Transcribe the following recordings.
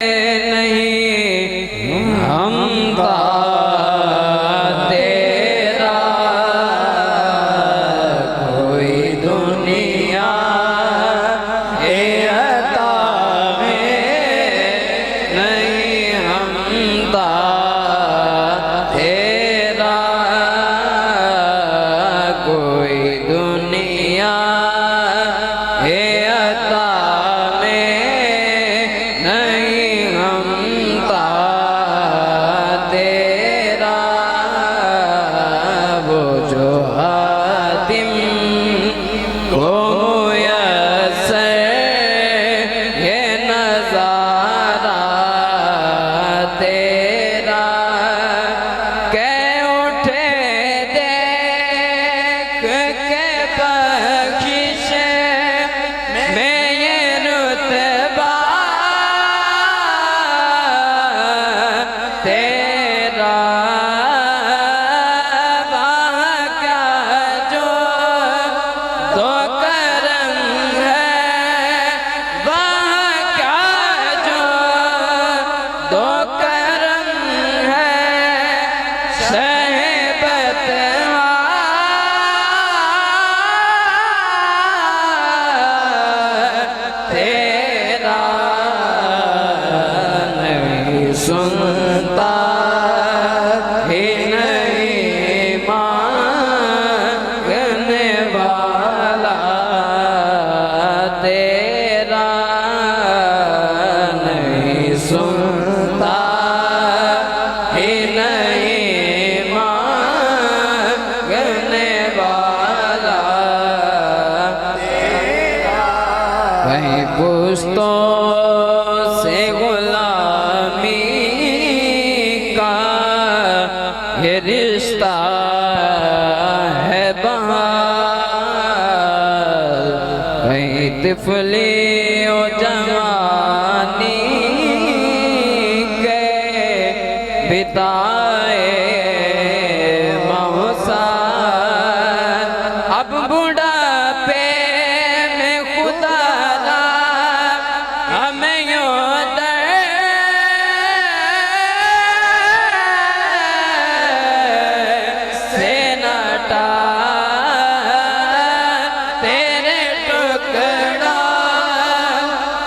नहीं हमदा तेरा कोई दुनिया ए अता में नहीं हमदा तेरा कोई दुनिया ए अता सुनता ही नहीं मांगने वाला तेरा नहीं सुनता ही नहीं मांगने वाला तेरा वही पुश्तों से ये रिश्ता है बहार कहीं तिफली ओ जवानी के बिताए मौसार अब बुढ़ापे में खुदा ना हमें तेरे टुकड़ा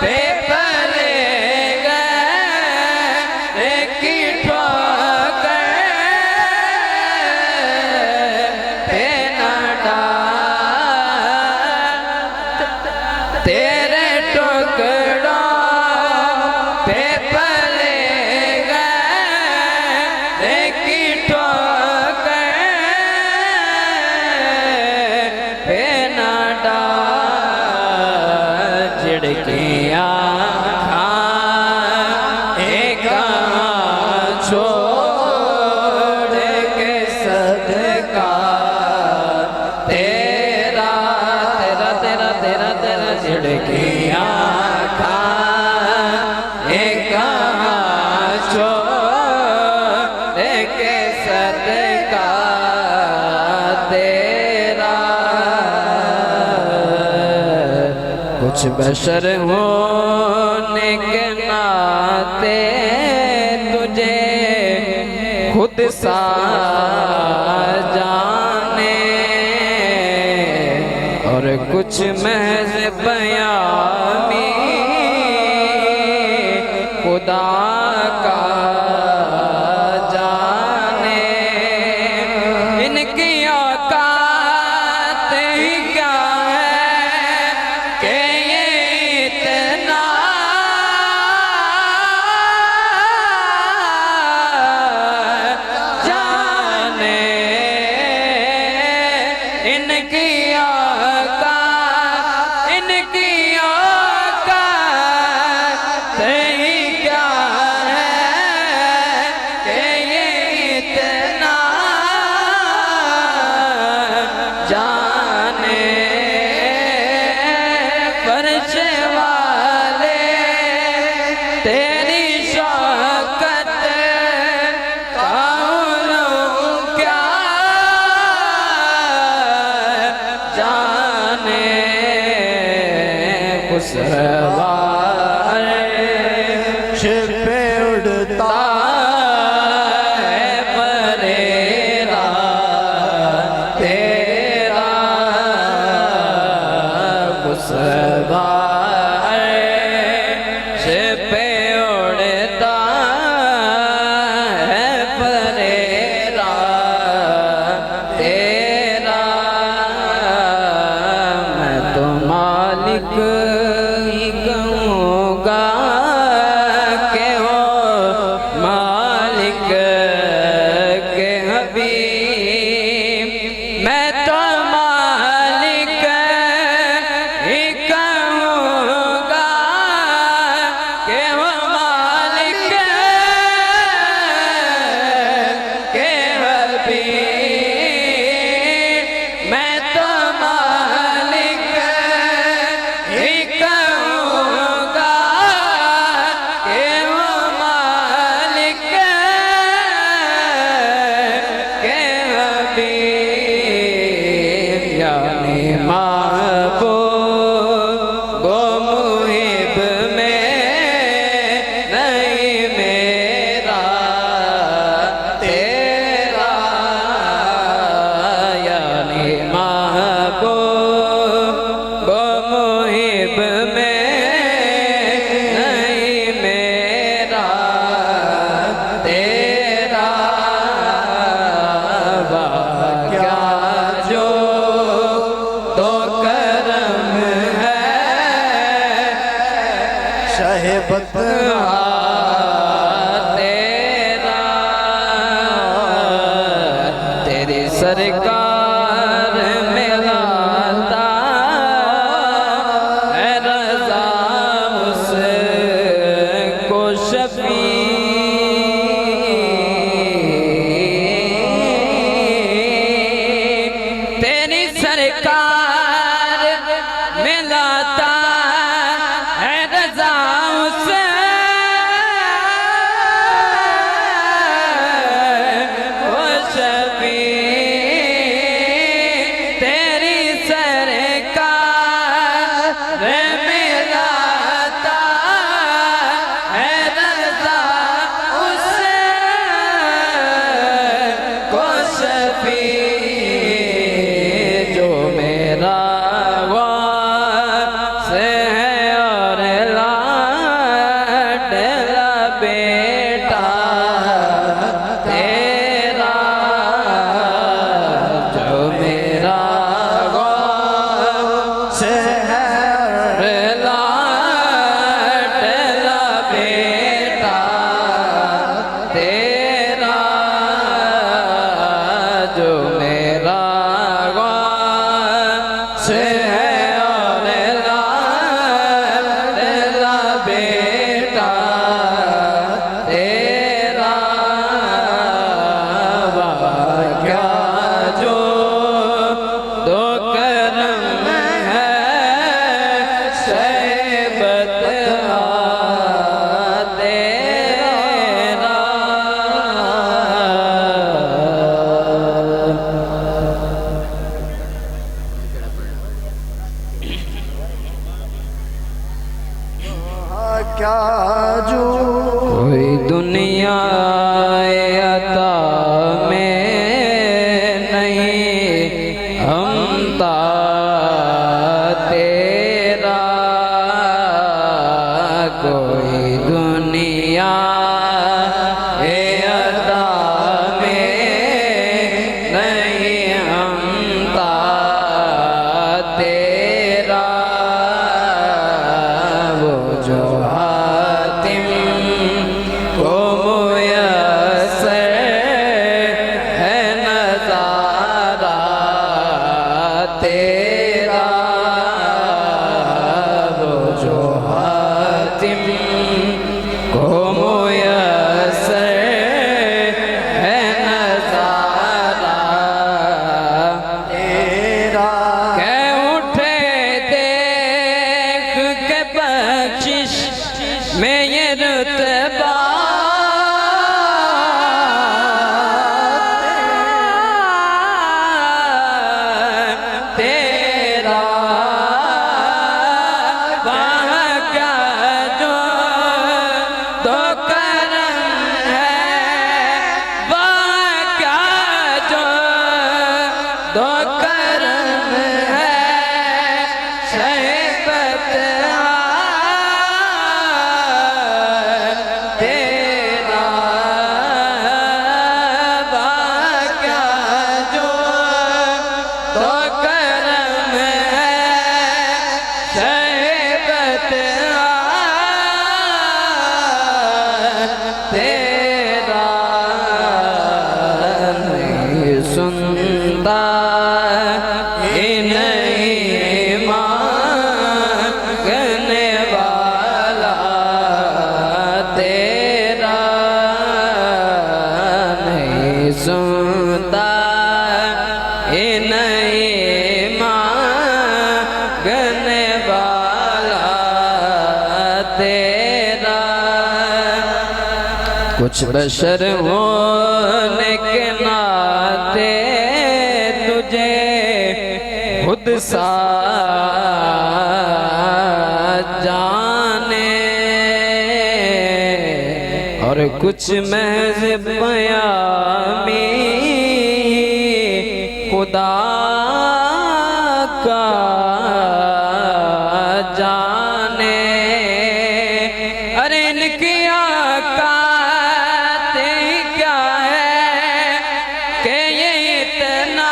पे पले गए की ठोकर पे न डाल तेरे टुकड़ा पे पले गए की ठोकर पे न झिड़कियाँ एक छोड़ के सदका तेरा तेरा तेरा तेरा तेरा झिड़कियाँ एक छोड़ के सदका तेरा कुछ बशर होने के नाते तुझे खुद सा जाने और कुछ महज बयानी खुदा का जाने इनकी औकात ही क्या इनकी औकात ही क्या पे उड़ता है बरेरा तेरा गुस्सा पे उड़ता है बरेरा तेरा मैं तो मालिक ही कहूँगा के हो मालिक के हबीब मैं तो मालिक ही कहूँगा के हो मालिक के हबीब मैं तो मालिक ही कहूँगा के हो मालिक के हबीब यानी महबूब गो मुहिब में नहीं मेरा तेरा यानी महबूब गो मुहिब में नहीं मेरा तेरा क्या जो तो करम है शहबत तेरा तेरी सरकार में लाता है रज़ा उसको शफी तेरी सरकार में लाता है रज़ा उसको शफी तेरी सरकार में लाता है रज़ा उसको शफी जो मेरा वासे है और लाडला बेटा तेरा जो मेरा से है लाडला बेटा तेरा जो मेरा से है और लाडला बेटा तेरा क्या जो दो करम है शैबत तेरा क्या जो कोई दुनिया अता में नहीं हमता तेरा कोई दुनिया अता में नहीं हमता तेरा वो जो हातिम को तेरा नहीं सुनता ये नहीं मांगने वाला तेरा नहीं सुनता ये नहीं मांगने वाला तेरा। कुछ बशर होने के नाते तुझे खुद सा जाने और कुछ महज बयामी खुदा का जाने। अरे इनकी औकात क्या है कि ये इतना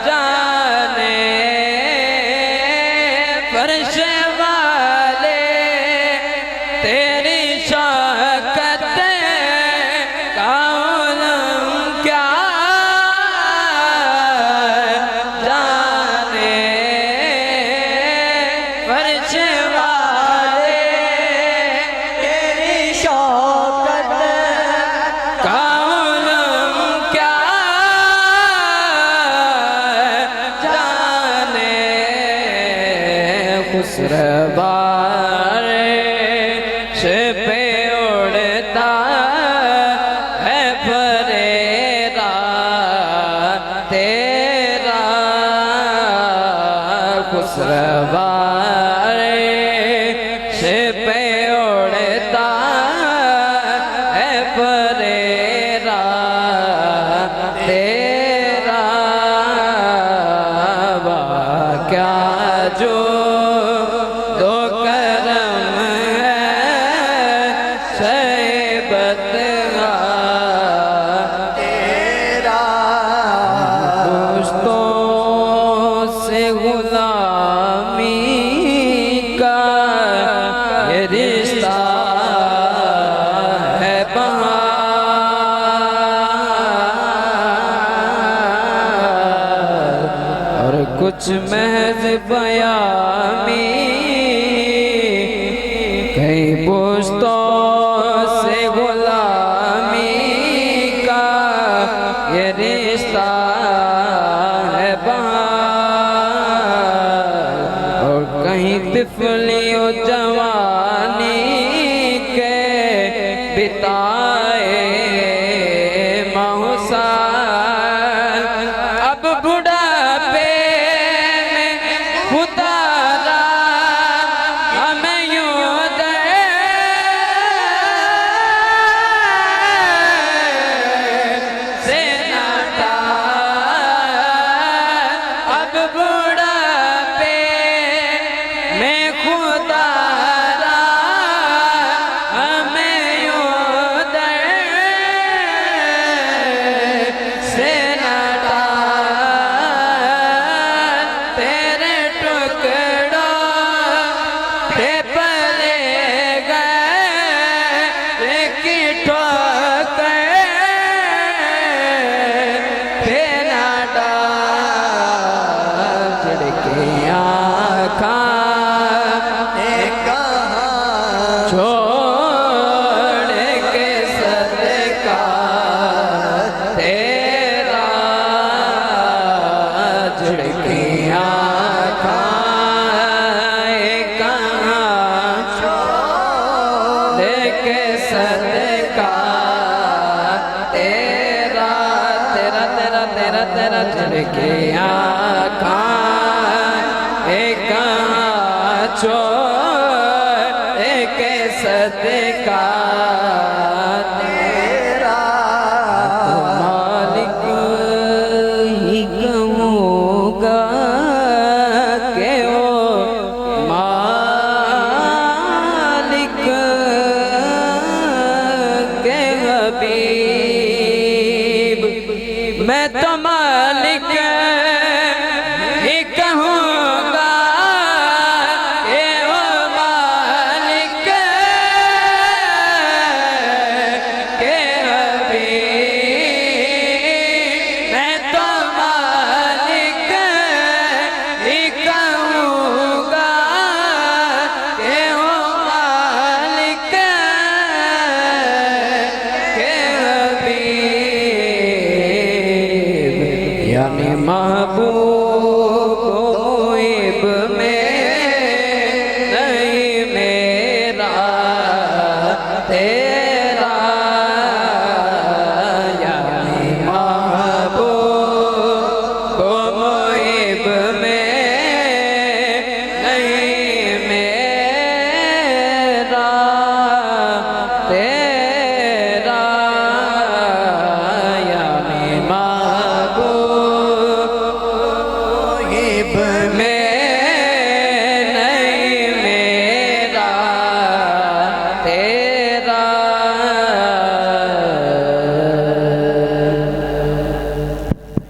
जाने। फर्श वाले तेरी शौकत का उलम क्या जाने। फर्श वाले तेरी शौकत का उलम क्या जाने। खुसरवार से पे उड़ता है फरेरा तेरा। खुसरवार से पे उड़ता है फरेरा तेरा। क्या जो दो करम है शैबत तेरा दोस्तों से गुलामी का ये रिश्ता है बहार और कुछ महज बयामी कहीं दोस्तों से गुलामी का ये रिश्ता है बहार और कहीं तिफली और जवानी के बिताए मौसाल। अब बुढ़ापे में खुदारा हमें यूं दे से नाता। अब बुढ़ापे में खुदारा हमें यूं दे से नाता। तेरे टुकड़ों पे पले गए की ठोकर पे ना डाल। खिड़कियाँ खा कहाँ छोड़ के सदका तेरा। झिड़कियाँ खाए कहाँ देके सदका तेरा। तेरा तेरा तेरा तेरा झिड़कियाँ खाए कहाँ छोड़ के सदका